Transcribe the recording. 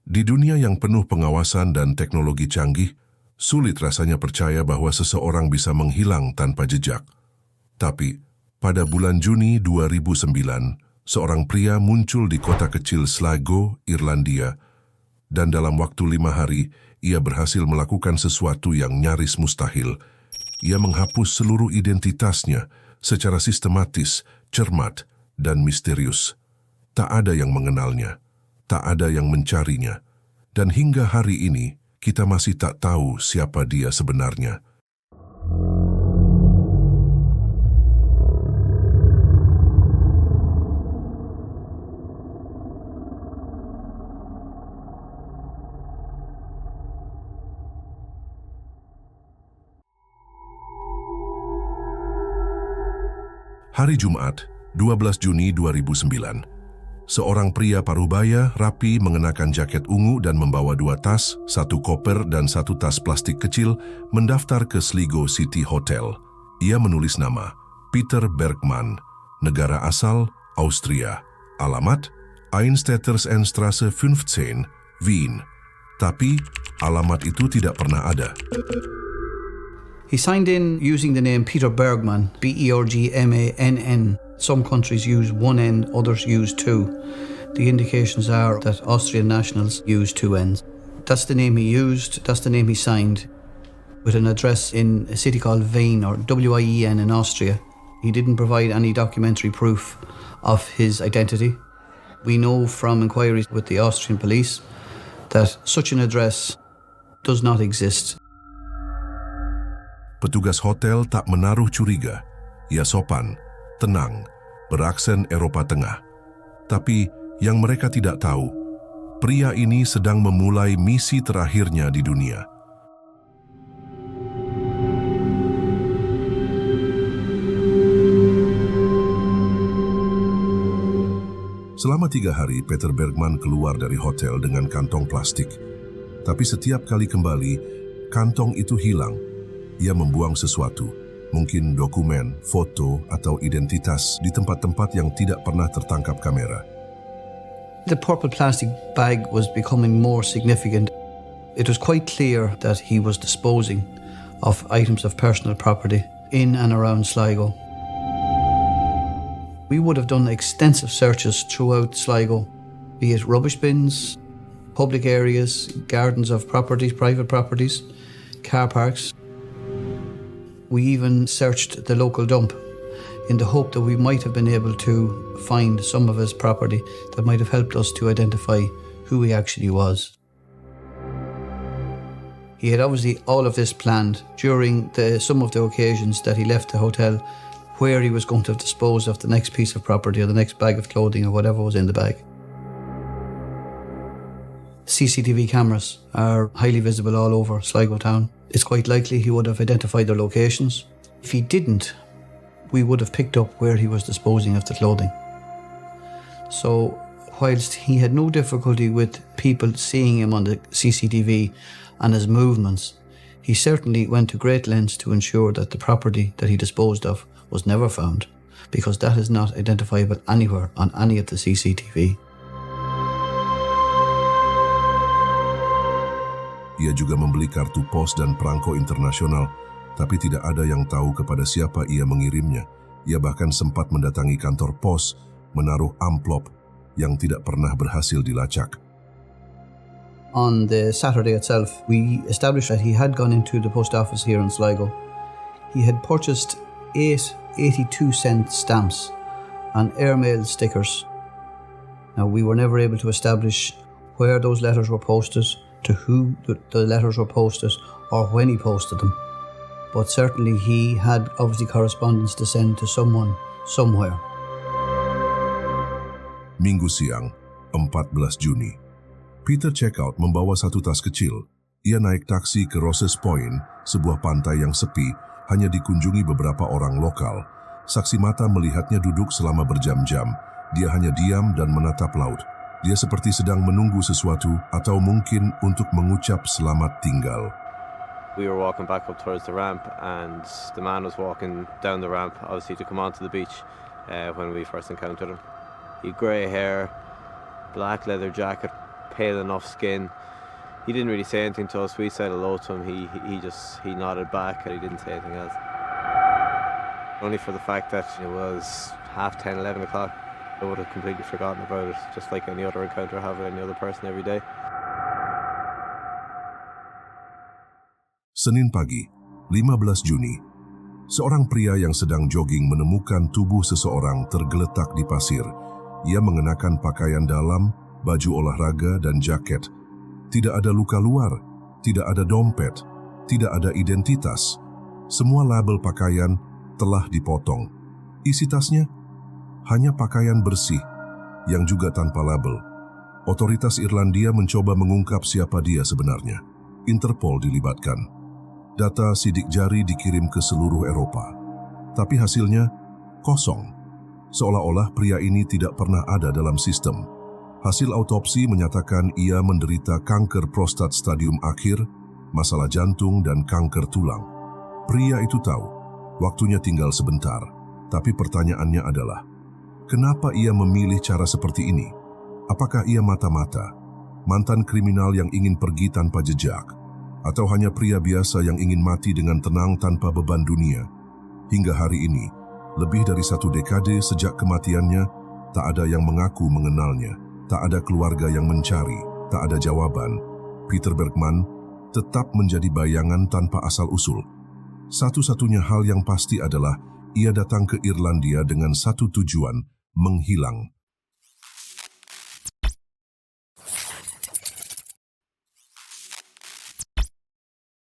Di dunia yang penuh pengawasan dan teknologi canggih, sulit rasanya percaya bahwa seseorang bisa menghilang tanpa jejak. Tapi, pada bulan Juni 2009, seorang pria muncul di kota kecil Sligo, Irlandia, dan dalam waktu 5 hari, ia berhasil melakukan sesuatu yang nyaris mustahil. Ia menghapus seluruh identitasnya secara sistematis, cermat, dan misterius. Tak ada yang mengenalnya, tak ada yang mencarinya, dan hingga hari ini kita masih tak tahu siapa dia sebenarnya. Hari Jumat, 12 Juni 2009. Seorang pria parubaya rapi mengenakan jaket ungu dan membawa 2 tas, 1 koper dan 1 tas plastik kecil mendaftar ke Sligo City Hotel. Ia menulis nama Peter Bergman, negara asal Austria, alamat Einstädterstraße 15, Wien. Tapi alamat itu tidak pernah ada. He signed in using the name Peter Bergman, Bergmann. Some countries use 1 N, others use 2. The indications are that Austrian nationals use 2 Ns. That's the name he used, that's the name he signed, with an address in a city called Wien, or Wien in Austria. He didn't provide any documentary proof of his identity. We know from inquiries with the Austrian police that such an address does not exist. Petugas hotel tak menaruh curiga. Ia sopan, tenang, beraksen Eropa Tengah. Tapi yang mereka tidak tahu, pria ini sedang memulai misi terakhirnya di dunia. Selama 3 hari, Peter Bergman keluar dari hotel dengan kantong plastik. Tapi setiap kali kembali, kantong itu hilang. Ia membuang sesuatu, mungkin dokumen, foto, atau identitas di tempat-tempat yang tidak pernah tertangkap kamera. The purple plastic bag was becoming more significant. It was quite clear that he was disposing of items of personal property in and around Sligo. We would have done extensive searches throughout Sligo, be it rubbish bins, public areas, gardens of properties, private properties, car parks. We even searched the local dump in the hope that we might have been able to find some of his property that might have helped us to identify who he actually was. He had obviously all of this planned during some of the occasions that he left the hotel, where he was going to dispose of the next piece of property or the next bag of clothing or whatever was in the bag. CCTV cameras are highly visible all over Sligo town. It's quite likely he would have identified their locations. If he didn't, we would have picked up where he was disposing of the clothing. So, whilst he had no difficulty with people seeing him on the CCTV and his movements, he certainly went to great lengths to ensure that the property that he disposed of was never found, because that is not identifiable anywhere on any of the CCTV. Ia juga membeli kartu pos dan perangko internasional, tapi tidak ada yang tahu kepada siapa ia mengirimnya. Ia bahkan sempat mendatangi kantor pos, menaruh amplop yang tidak pernah berhasil dilacak. On the Saturday itself, we established that he had gone into the post office here in Sligo. He had purchased 8 82-cent stamps and airmail stickers. Now, we were never able to establish where those letters were posted, to who the letters were posted, or when he posted them. But certainly he had obviously correspondence to send to someone, somewhere. Minggu siang, 14 Juni. Peter check out membawa 1 tas kecil. Ia naik taksi ke Rosses Point, sebuah pantai yang sepi, hanya dikunjungi beberapa orang lokal. Saksi mata melihatnya duduk selama berjam-jam. Dia hanya diam dan menatap laut. Dia seperti sedang menunggu sesuatu atau mungkin untuk mengucap selamat tinggal. We were walking back up towards the ramp and the man was walking down the ramp, obviously to come onto the beach when we first encountered him. He had grey hair, black leather jacket, pale enough skin. He didn't really say anything to us. We said hello to him. He nodded back and he didn't say anything else. Only for the fact that it was 10:30, 11 o'clock. I would have completely forgotten about it, just like any other encounter I have with any other person every day. Senin pagi, 15 Juni, seorang pria yang sedang jogging menemukan tubuh seseorang tergeletak di pasir. Ia mengenakan pakaian dalam, baju olahraga dan jaket. Tidak ada luka luar, tidak ada dompet, tidak ada identitas. Semua label pakaian telah dipotong. Isi tasnya hanya pakaian bersih yang juga tanpa label. Otoritas Irlandia mencoba mengungkap siapa dia sebenarnya. Interpol dilibatkan. Data sidik jari dikirim ke seluruh Eropa. Tapi hasilnya kosong. Seolah-olah pria ini tidak pernah ada dalam sistem. Hasil autopsi menyatakan ia menderita kanker prostat stadium akhir, masalah jantung dan kanker tulang. Pria itu tahu, waktunya tinggal sebentar. Tapi pertanyaannya adalah, kenapa ia memilih cara seperti ini? Apakah ia mata-mata, mantan kriminal yang ingin pergi tanpa jejak, atau hanya pria biasa yang ingin mati dengan tenang tanpa beban dunia? Hingga hari ini, lebih dari 1 dekade sejak kematiannya, tak ada yang mengaku mengenalnya, tak ada keluarga yang mencari, tak ada jawaban. Peter Bergman tetap menjadi bayangan tanpa asal-usul. Satu-satunya hal yang pasti adalah ia datang ke Irlandia dengan satu tujuan, menghilang.